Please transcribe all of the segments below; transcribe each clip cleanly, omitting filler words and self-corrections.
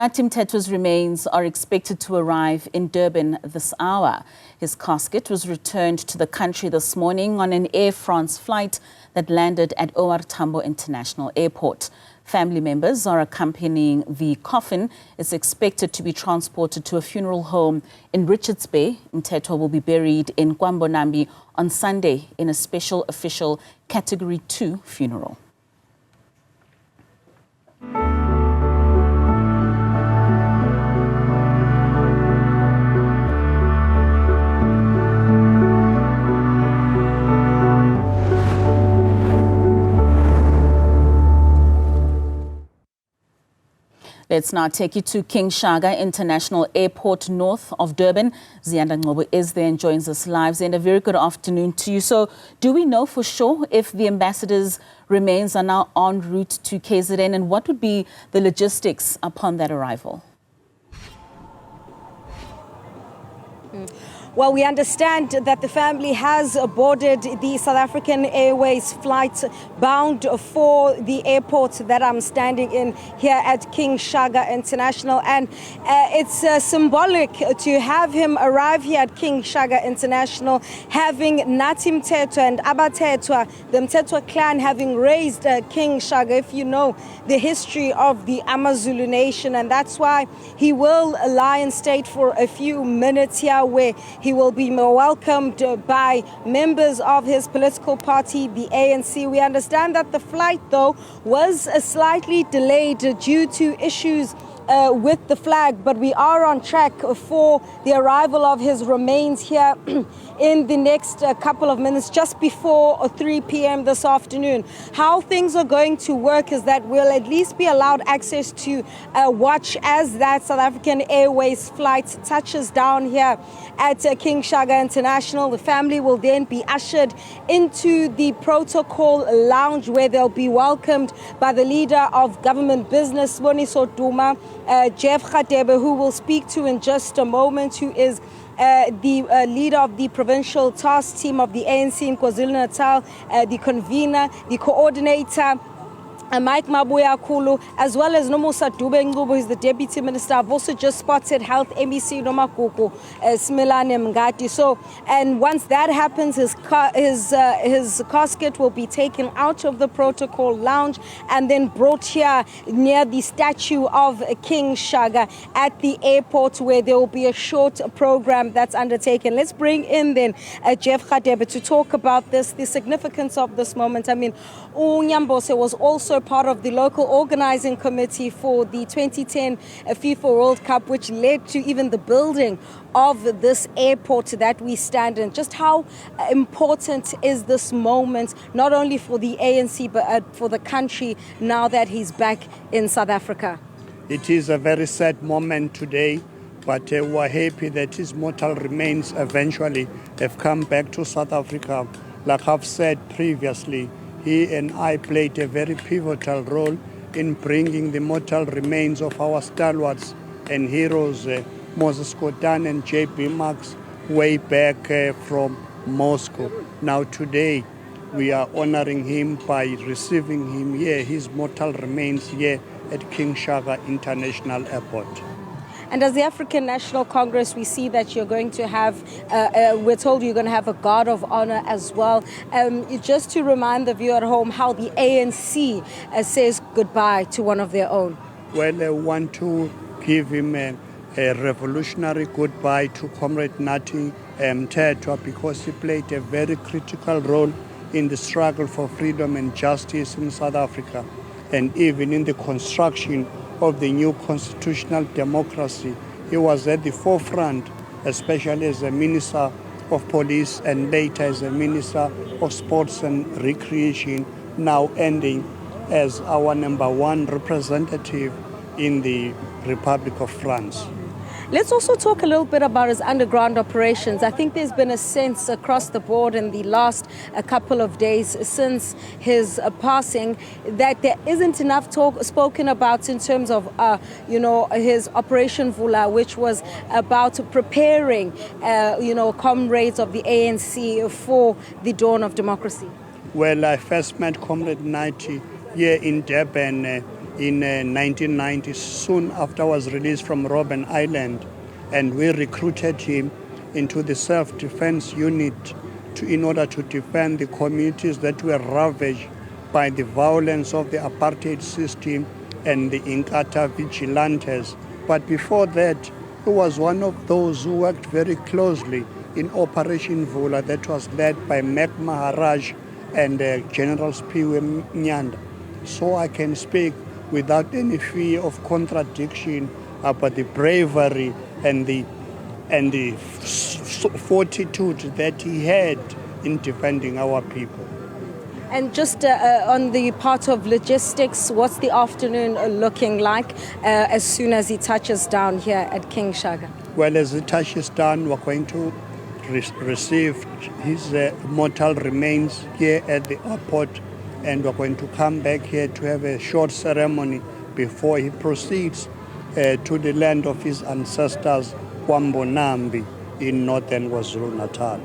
Nathi Mthethwa's remains are expected to arrive in Durban this hour. His casket was returned to the country this morning on an Air France flight that landed at OR Tambo International Airport. Family members are accompanying the coffin. It's expected to be transported to a funeral home in Richards Bay. Mthethwa will be buried in Kwambonambi on Sunday in a special official Category 2 funeral. Let's now take you to King Shaka International Airport north of Durban. Ziyanda Ngcobo is there and joins us live. And a very good afternoon to you. So do we know for sure if the ambassador's remains are now en route to KZN, and what would be the logistics upon that arrival? Well, we understand that the family has boarded the South African Airways flight bound for the airport that I'm standing in here at King Shaka International. And it's symbolic to have him arrive here at King Shaka International, having Nathi Mthethwa and Mthethwa, the Mthethwa clan, having raised King Shaka, if you know the history of the AmaZulu nation. And that's why he will lie in state for a few minutes here, where he will be welcomed by members of his political party, the ANC. We understand that the flight, though, was slightly delayed due to issues with the flag, but we are on track for the arrival of his remains here in the next couple of minutes, just before 3 p.m. this afternoon. How things are going to work is that we'll at least be allowed access to watch as that South African Airways flight touches down here at King Shaka International. The family will then be ushered into the protocol lounge, where they'll be welcomed by the leader of government business, Sbu Ndebele, Jeff Radebe, who we'll speak to in just a moment, who is the leader of the provincial task team of the ANC in KwaZulu-Natal, the convener, the coordinator, Mike Mabuya Kulu, as well as Sbu Ndebele, who is the deputy minister. I've also just spotted Health MEC Nomakuku, Smilane Mngadi. So, and once that happens, his casket will be taken out of the protocol lounge and then brought here near the statue of King Shaka at the airport, where there will be a short program that's undertaken. Let's bring in then Jeff Radebe to talk about this, the significance of this moment. I mean, Unyambose was also part of the local organizing committee for the 2010 FIFA World Cup, which led to even the building of this airport that we stand in. Just how important is this moment, not only for the ANC, but for the country, now that he's back in South Africa? It is a very sad moment today, but we're happy that his mortal remains eventually have come back to South Africa. Like I've said previously, he and I played a very pivotal role in bringing the mortal remains of our stalwarts and heroes, Moses Kotane and J.B. Marks, way back from Moscow. Now today, we are honoring him by receiving him here, his mortal remains here at King Shaka International Airport. And as the African National Congress, we see that you're going to have, we're told you're going to have a guard of honor as well. Just to remind the viewer at home how the ANC says goodbye to one of their own. Well, I want to give him a revolutionary goodbye to Comrade Nathi Mthethwa, because he played a very critical role in the struggle for freedom and justice in South Africa, and even in the construction of the new constitutional democracy. He was at the forefront, especially as a Minister of Police and later as a Minister of Sports and Recreation, now ending as our #1 representative in the Republic of France. Let's also talk a little bit about his underground operations. I think there's been a sense across the board in the last couple of days since his passing that there isn't enough talk spoken about in terms of, his Operation Vula, which was about preparing, comrades of the ANC for the dawn of democracy. Well, I first met Comrade Nathi here in Durban in 1990, soon after I was released from Robben Island, and we recruited him into the self-defense unit in order to defend the communities that were ravaged by the violence of the apartheid system and the Inkatha vigilantes. But before that, he was one of those who worked very closely in Operation Vula that was led by Mac Maharaj and General Sbu Ndebele. So I can speak without any fear of contradiction about the bravery and the fortitude that he had in defending our people. And just on the part of logistics, what's the afternoon looking like as soon as he touches down here at King Shaka? Well, as he touches down, we're going to receive his mortal remains here at the airport, and we're going to come back here to have a short ceremony before he proceeds to the land of his ancestors, Kwambonambi, in northern KwaZulu-Natal.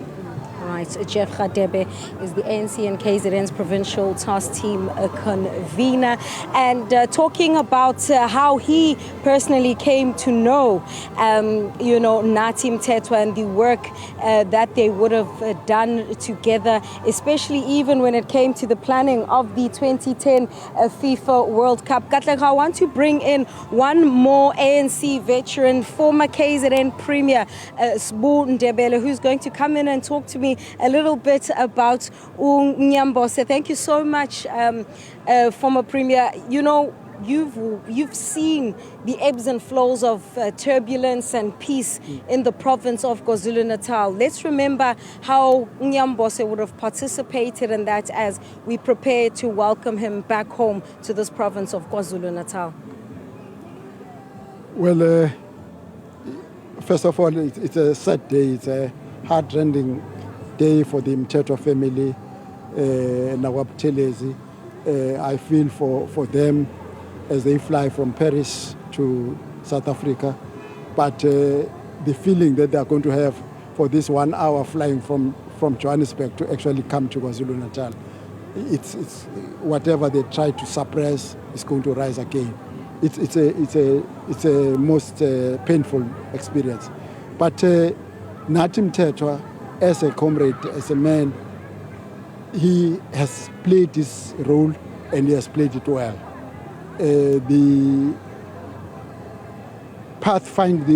Right, Jeff Radebe is the ANC and KZN's provincial task team convener, and talking about how he personally came to know, Nathi Mthethwa and the work that they would have done together, especially even when it came to the planning of the 2010 FIFA World Cup. Katlego, I want to bring in one more ANC veteran, former KZN Premier Sbu Ndebele, who's going to come in and talk to me a little bit about Nyambose. Thank you so much, former Premier. You know, you've seen the ebbs and flows of turbulence and peace in the province of KwaZulu-Natal. Let's remember how Nyambose would have participated in that as we prepare to welcome him back home to this province of KwaZulu-Natal. Well, first of all, it's a sad day. It's a heart-rending day for the Mthethwa family, Nawabuthelezi. I feel for them as they fly from Paris to South Africa, but the feeling that they are going to have for this 1 hour flying from Johannesburg to actually come to KwaZulu-Natal, it's whatever they try to suppress is going to rise again. It's a most painful experience. But Nathi Mthethwa, as a comrade, as a man, he has played his role and he has played it well. The path finding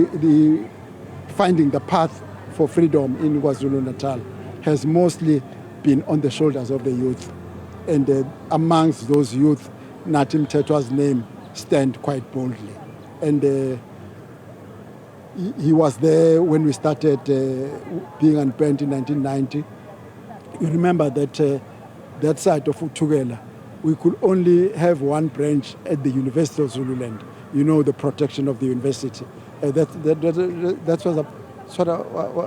the path for freedom in KwaZulu-Natal has mostly been on the shoulders of the youth, and amongst those youth, Nathi Mthethwa's name stands quite boldly. And he was there when we started being unbent in 1990. You remember that that side of uThukela, we could only have one branch at the University of Zululand. You know, the protection of the university. That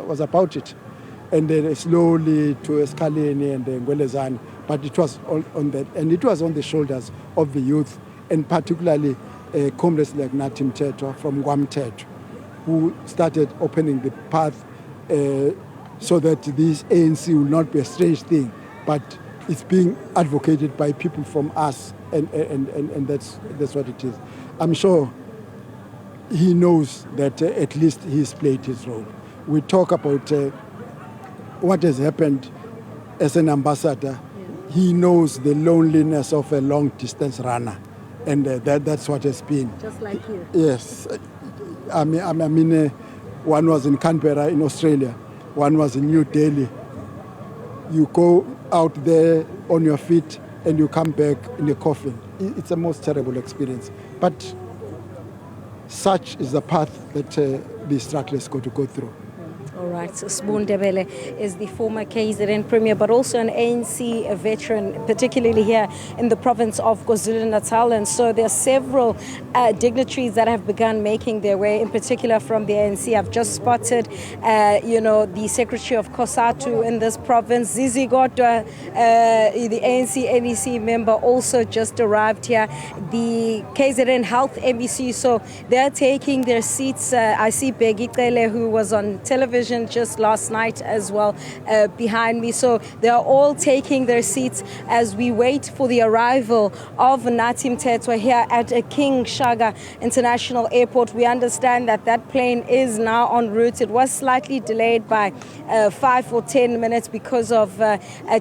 was about it. And then slowly to Eskaleni and Ngwelezane, but it was on that, and it was on the shoulders of the youth, and particularly comrades like Nathi Mthethwa from KwaMthethwa, who started opening the path so that this ANC will not be a strange thing, but it's being advocated by people from us, and that's what it is. I'm sure he knows that at least he's played his role. We talk about what has happened as an ambassador. He knows the loneliness of a long-distance runner, and that's what has been. Just like you. Yes. I mean, one was in Canberra in Australia, one was in New Delhi. You go out there on your feet and you come back in a coffin. It's a most terrible experience. But such is the path that the strugglers got to go through. All right, so Sbu Ndebele is the former KZN Premier, but also an ANC veteran, particularly here in the province of KwaZulu-Natal. And so there are several dignitaries that have begun making their way, in particular from the ANC. I've just spotted, the Secretary of COSATU in this province, Zizi Godwa, the ANC NEC member, also just arrived here. The KZN Health MEC, so they're taking their seats. I see Begi Cele, who was on television just last night as well behind me. So they are all taking their seats as we wait for the arrival of Nathi Mthethwa here at King Shaka International Airport. We understand that that plane is now en route. It was slightly delayed by 5 or 10 minutes because of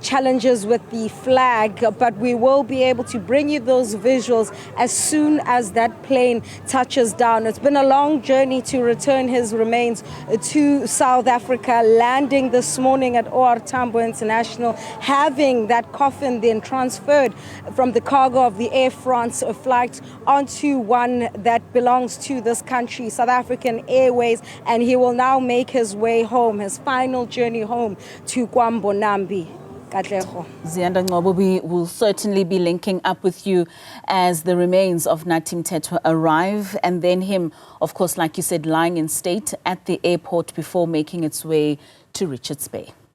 challenges with the flag, but we will be able to bring you those visuals as soon as that plane touches down. It's been a long journey to return his remains to South Africa, landing this morning at OR Tambo International, having that coffin then transferred from the cargo of the Air France flight onto one that belongs to this country, South African Airways, and he will now make his way home, his final journey home to Kwambo Nambi. Ziyanda Ngcobo, we will certainly be linking up with you as the remains of Nathi Mthethwa arrive, and then him, of course, like you said, lying in state at the airport before making its way to Richards Bay.